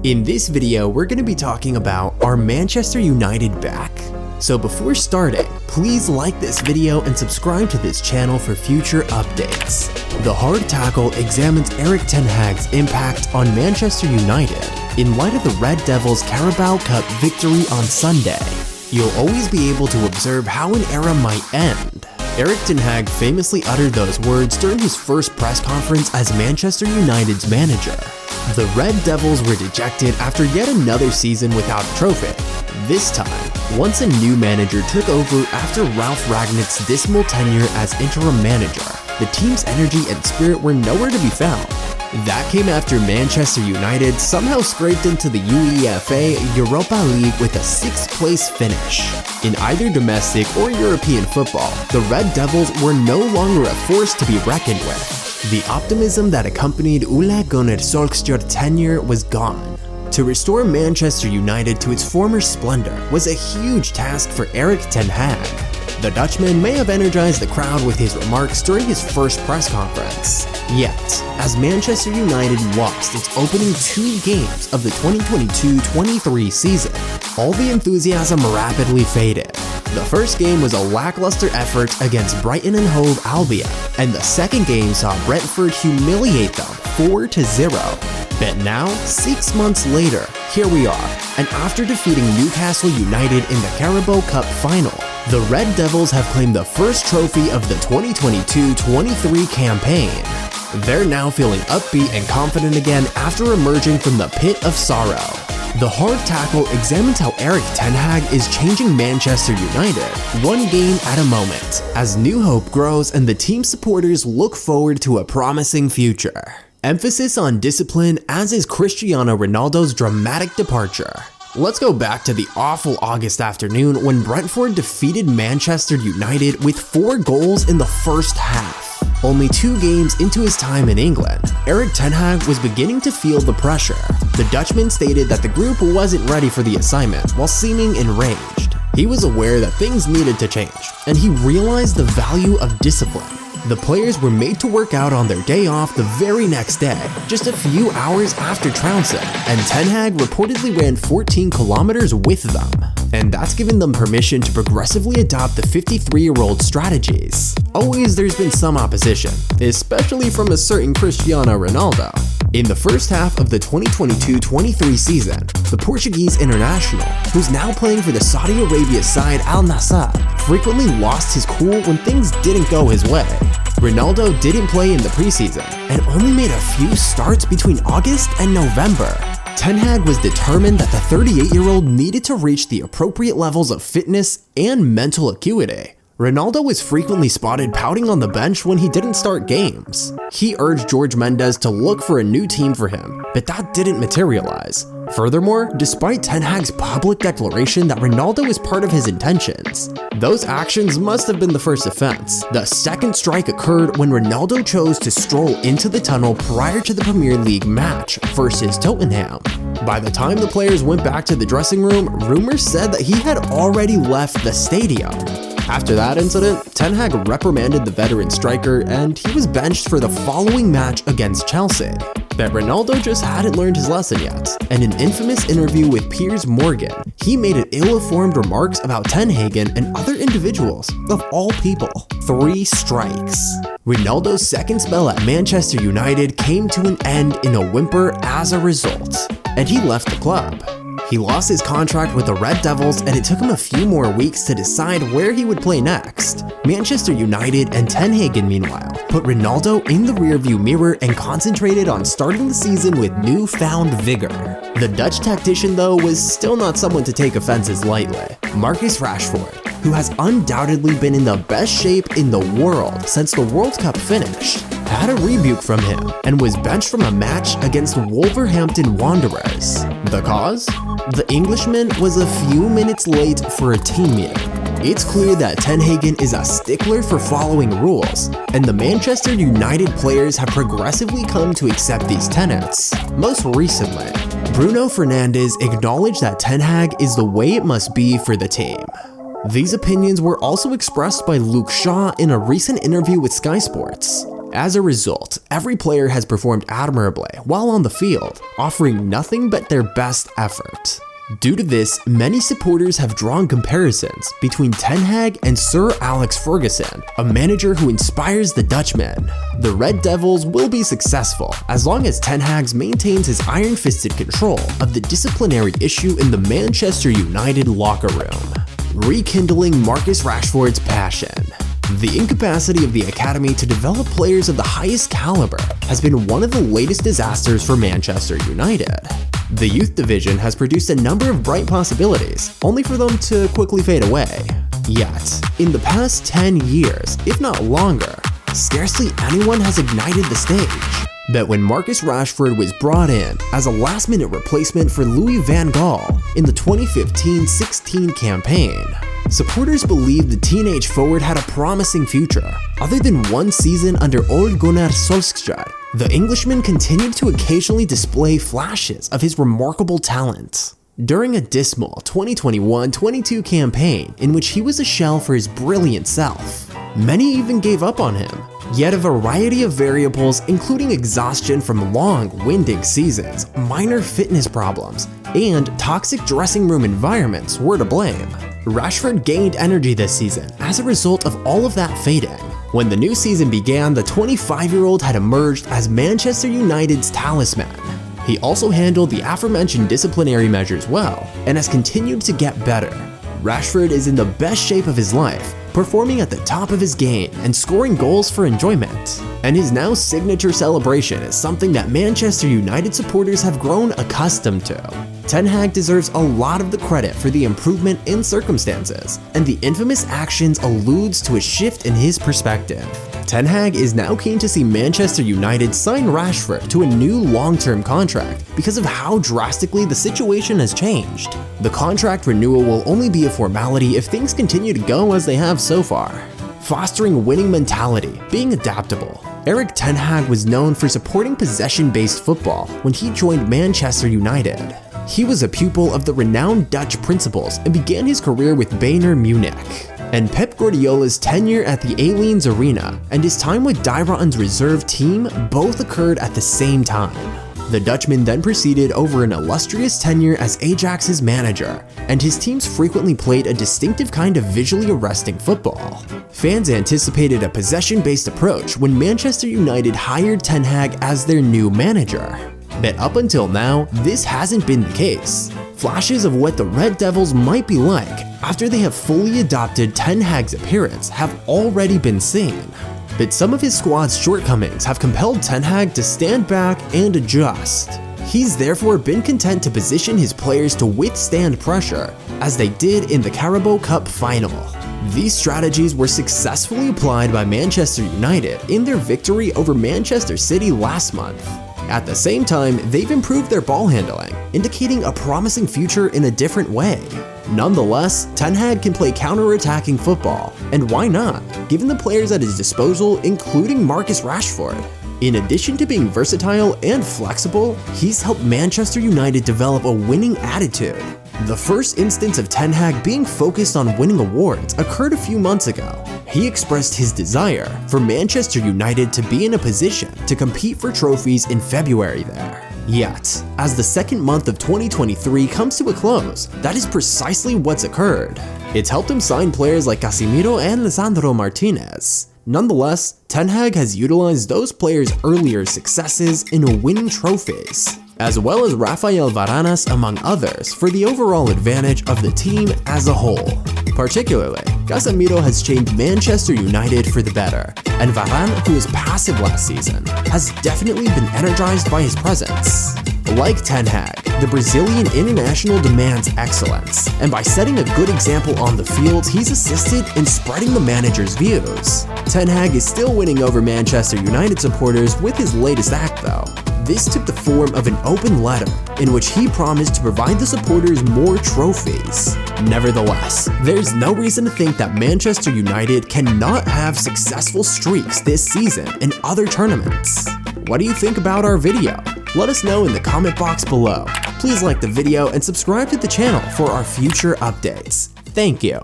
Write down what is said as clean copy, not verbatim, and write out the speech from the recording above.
In this video, we're going to be talking about, are Manchester United back? So before starting, please like this video and subscribe to this channel for future updates. The Hard Tackle examines Erik Ten Hag's impact on Manchester United in light of the Red Devils Carabao Cup victory on Sunday. You'll always be able to observe how an era might end. Erik Ten Hag famously uttered those words during his first press conference as Manchester United's manager. The Red Devils were dejected after yet another season without a trophy. This time, once a new manager took over after Ralf Rangnick's dismal tenure as interim manager, the team's energy and spirit were nowhere to be found. That came after Manchester United somehow scraped into the UEFA Europa League with a 6th place finish. In either domestic or European football, the Red Devils were no longer a force to be reckoned with. The optimism that accompanied Ole Gunnar Solskjaer's tenure was gone. To restore Manchester United to its former splendor was a huge task for Erik Ten Hag. The Dutchman may have energized the crowd with his remarks during his first press conference. Yet, as Manchester United lost its opening 2 games of the 2022-23 season, all the enthusiasm rapidly faded. The first game was a lackluster effort against Brighton and Hove Albion, and the second game saw Brentford humiliate them 4-0. But now, 6 months later, here we are, and after defeating Newcastle United in the Carabao Cup final, the Red Devils have claimed the first trophy of the 2022-23 campaign. They're now feeling upbeat and confident again after emerging from the pit of sorrow. The Hard Tackle examines how Erik Ten Hag is changing Manchester United, one game at a moment, as new hope grows and the team supporters look forward to a promising future. Emphasis on discipline, as is Cristiano Ronaldo's dramatic departure. Let's go back to the awful August afternoon when Brentford defeated Manchester United with 4 goals in the first half. Only 2 games into his time in England, Erik Ten Hag was beginning to feel the pressure. The Dutchman stated that the group wasn't ready for the assignment while seeming enraged. He was aware that things needed to change, and he realized the value of discipline. The players were made to work out on their day off the very next day, just a few hours after trouncing, and Ten Hag reportedly ran 14 kilometers with them. And that's given them permission to progressively adopt the 53-year-old strategies. Always there's been some opposition, especially from a certain Cristiano Ronaldo. In the first half of the 2022-23 season, the Portuguese international, who's now playing for the Saudi Arabia side Al Nassr, frequently lost his cool when things didn't go his way. Ronaldo didn't play in the preseason and only made a few starts between August and November. Ten Hag was determined that the 38-year-old needed to reach the appropriate levels of fitness and mental acuity. Ronaldo was frequently spotted pouting on the bench when he didn't start games. He urged Jorge Mendes to look for a new team for him, but that didn't materialize. Furthermore, despite Ten Hag's public declaration that Ronaldo is part of his intentions, those actions must have been the first offense. The second strike occurred when Ronaldo chose to stroll into the tunnel prior to the Premier League match versus Tottenham. By the time the players went back to the dressing room, rumors said that he had already left the stadium. After that incident, Ten Hag reprimanded the veteran striker and he was benched for the following match against Chelsea. But Ronaldo just hadn't learned his lesson yet. In an infamous interview with Piers Morgan, he made an ill-informed remarks about Ten Hag and other individuals, of all people. 3 strikes. Ronaldo's second spell at Manchester United came to an end in a whimper as a result, and he left the club. He lost his contract with the Red Devils and it took him a few more weeks to decide where he would play next. Manchester United and Ten Hag, meanwhile, put Ronaldo in the rearview mirror and concentrated on starting the season with newfound vigor. The Dutch tactician, though, was still not someone to take offenses lightly. Marcus Rashford, who has undoubtedly been in the best shape in the world since the World Cup finished, had a rebuke from him and was benched from a match against Wolverhampton Wanderers. The cause? The Englishman was a few minutes late for a team meeting. It's clear that Ten Hag is a stickler for following rules, and the Manchester United players have progressively come to accept these tenets. Most recently, Bruno Fernandes acknowledged that Ten Hag is the way it must be for the team. These opinions were also expressed by Luke Shaw in a recent interview with Sky Sports. As a result, every player has performed admirably while on the field, offering nothing but their best effort. Due to this, many supporters have drawn comparisons between Ten Hag and Sir Alex Ferguson, a manager who inspires the Dutchman. The Red Devils will be successful as long as Ten Hag maintains his iron-fisted control of the disciplinary issue in the Manchester United locker room, rekindling Marcus Rashford's passion. The incapacity of the academy to develop players of the highest caliber has been one of the latest disasters for Manchester United. The youth division has produced a number of bright possibilities, only for them to quickly fade away. Yet, in the past 10 years, if not longer, scarcely anyone has ignited the stage. But when Marcus Rashford was brought in as a last-minute replacement for Louis van Gaal in the 2015-16 campaign, supporters believed the teenage forward had a promising future. Other than one season under Ole Gunnar Solskjaer, the Englishman continued to occasionally display flashes of his remarkable talent. During a dismal 2021-22 campaign in which he was a shell for his brilliant self, many even gave up on him. Yet a variety of variables, including exhaustion from long, winding seasons, minor fitness problems, and toxic dressing room environments were to blame. Rashford gained energy this season as a result of all of that fading. When the new season began, the 25-year-old had emerged as Manchester United's talisman. He also handled the aforementioned disciplinary measures well and has continued to get better. Rashford is in the best shape of his life, performing at the top of his game and scoring goals for enjoyment. And his now signature celebration is something that Manchester United supporters have grown accustomed to. Ten Hag deserves a lot of the credit for the improvement in circumstances, and the infamous actions alludes to a shift in his perspective. Ten Hag is now keen to see Manchester United sign Rashford to a new long-term contract because of how drastically the situation has changed. The contract renewal will only be a formality if things continue to go as they have so far. Fostering winning mentality, being adaptable. Erik Ten Hag was known for supporting possession-based football when he joined Manchester United. He was a pupil of the renowned Dutch principles and began his career with Bayern Munich. And Pep Guardiola's tenure at the Allianz Arena and his time with Dairon's reserve team both occurred at the same time. The Dutchman then proceeded over an illustrious tenure as Ajax's manager, and his teams frequently played a distinctive kind of visually arresting football. Fans anticipated a possession-based approach when Manchester United hired Ten Hag as their new manager. But up until now, this hasn't been the case. Flashes of what the Red Devils might be like after they have fully adopted Ten Hag's appearance have already been seen. But some of his squad's shortcomings have compelled Ten Hag to stand back and adjust. He's therefore been content to position his players to withstand pressure, as they did in the Carabao Cup final. These strategies were successfully applied by Manchester United in their victory over Manchester City last month. At the same time, they've improved their ball handling, indicating a promising future in a different way. Nonetheless, Ten Hag can play counter-attacking football, and why not, given the players at his disposal, including Marcus Rashford. In addition to being versatile and flexible, he's helped Manchester United develop a winning attitude. The first instance of Ten Hag being focused on winning awards occurred a few months ago. He expressed his desire for Manchester United to be in a position to compete for trophies in February there. Yet, as the second month of 2023 comes to a close, that is precisely what's occurred. It's helped him sign players like Casemiro and Lisandro Martinez. Nonetheless, Ten Hag has utilized those players' earlier successes in winning trophies, as well as Rafael Varanas among others, for the overall advantage of the team as a whole. Particularly, Casemiro has changed Manchester United for the better, and Varane, who was passive last season, has definitely been energized by his presence. Like Ten Hag, the Brazilian international demands excellence, and by setting a good example on the field, he's assisted in spreading the manager's views. Ten Hag is still winning over Manchester United supporters with his latest act though. This took the form of an open letter in which he promised to provide the supporters more trophies. Nevertheless, there's no reason to think that Manchester United cannot have successful streaks this season in other tournaments. What do you think about our video? Let us know in the comment box below. Please like the video and subscribe to the channel for our future updates. Thank you.